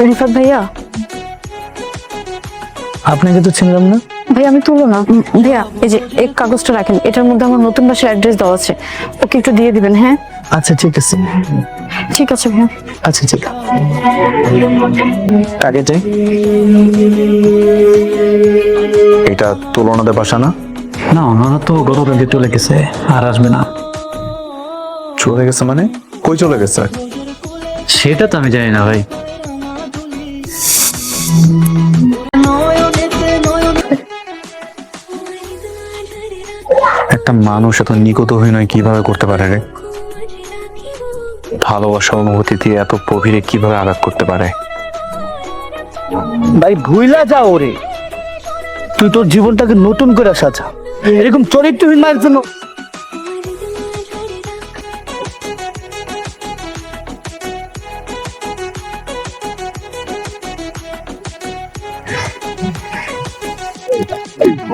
রিফাত ভাইয়া, আপনাকে তো চিনলাম না। ভাইয়া আমি তুলো না। ভাইয়া এই যে এই কাগজটা রাখেন, এটার মধ্যে আমার নতুন বাসার অ্যাড্রেস দেওয়া আছে, ওকে একটু দিয়ে দিবেন। হ্যাঁ আচ্ছা ঠিক আছে। ঠিক আছে ভাইয়া। আচ্ছা ঠিক আছে। আগে যাই। এটা তুলনাদের বাসা না? না ওনারা তো গতকালকে চলে গেছে, আর আসবে না। চলে গেছে মানে? কই চলে গেছে? সেটা তো আমি জানি না ভাই। একটা মানুষ এত নিকট অভিনয় কিভাবে করতে পারে রে? ভালোবাসা অনুভূতি দিয়ে এত গভীরে কিভাবে আঘাত করতে পারে? ভাই ভুইলা যা ওরে, তুই তোর জীবনটাকে নতুন করে সাজা। এরকম চরিত্রহীন মায়ের জন্য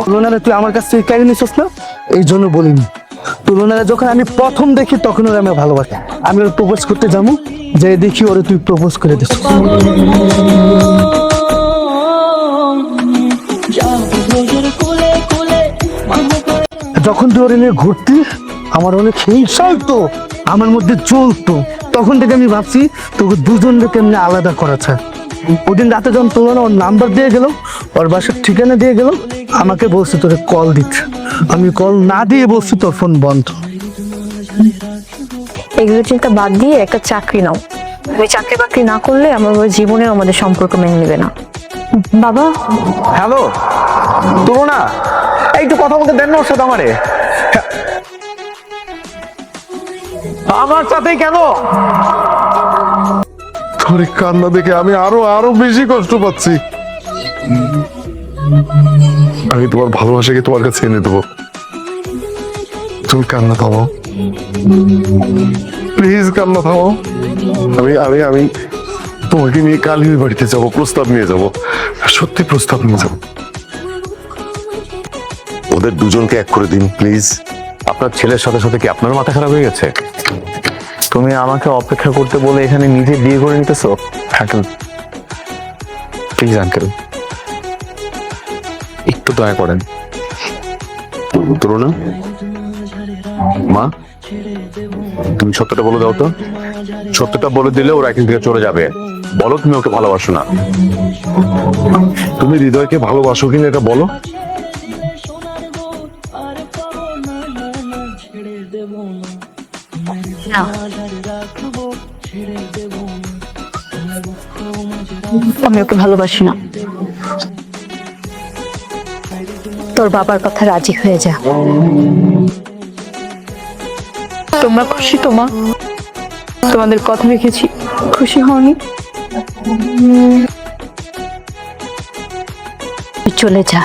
তুলনারে তুই আমার কাছ থেকে কেড়ে নিছিস না, এই জন্য বলিনি। তুলনারে যখন আমি প্রথম দেখি তখন ওরা আমি ভালোবাসি। আমি ওর প্রপোজ করতে যাবো, যে দেখি ওরে তুই প্রপোজ করে দিস। যখন তুই ওরে নিয়ে ঘুরতি আমার অনেক হিংসা হতো, আমার মধ্যে চলতো। তখন থেকে আমি ভাবছি তোকে দুজনকে কেমনি আলাদা করা যায়। ওদিন রাতে যখন তুলনা ওর নাম্বার দিয়ে গেল, ওর বাসার ঠিকানা দিয়ে গেল, আমাকে বলছে তোরে কল দিতে। আমি কল না দিয়ে বলছি তোর ফোন বন্ধ। এগুলো চিন্তা বাদ দিয়ে একটা চাকরি নাও। ওই চাকরি বাকরি না করলে আমার ওই জীবনেও আমাদের সম্পর্ক মেনে নেবে না। বাবা হ্যালো তুলনা, একটু কথা বলতে দেন না ওর সাথে আমারে। আমার সাথেই কেন? তোর এই কান্না দেখে আমি আরো বেশি কষ্ট পাচ্ছি। আমি তোমার ভালোবাসাকে তোমার কাছে এনে দেবো। তুমি কান্না থামাও, প্লিজ কান্না থামাও। আমি আমি আমি তোমাকে নিয়ে কালীর বাড়িতে যাব, প্রস্তাব নিয়ে যাব, সত্যি প্রস্তাব নিয়ে যাব। ওদের দুজনকে এক করে দিন প্লিজ। আপনার ছেলের সাথে সাথে কি আপনার মাথা খারাপ হয়ে গেছে? তুমি আমাকে অপেক্ষা করতে বলে এখানে নিজে বিয়ে করে নিতেছো? আঙ্কেল প্লিজ, আঙ্কেল একটু দয়া করেন। তুলনা মা, তুমি সত্যটা বলে দাও তো। সত্যটা বলে দিলে ওরা এখান থেকে চলে যাবে। বলো তুমি ওকে ভালোবাসো না। তুমি হৃদয়কে ভালোবাসো কিনা এটা বলো। না, আমি ওকে ভালোবাসি না। তোর বাবার কথা রাজি হয়ে যা। তোমরা খুশি তো মা? তোমাদের কথা রেখেছি, খুশি হওনি? চলে যা।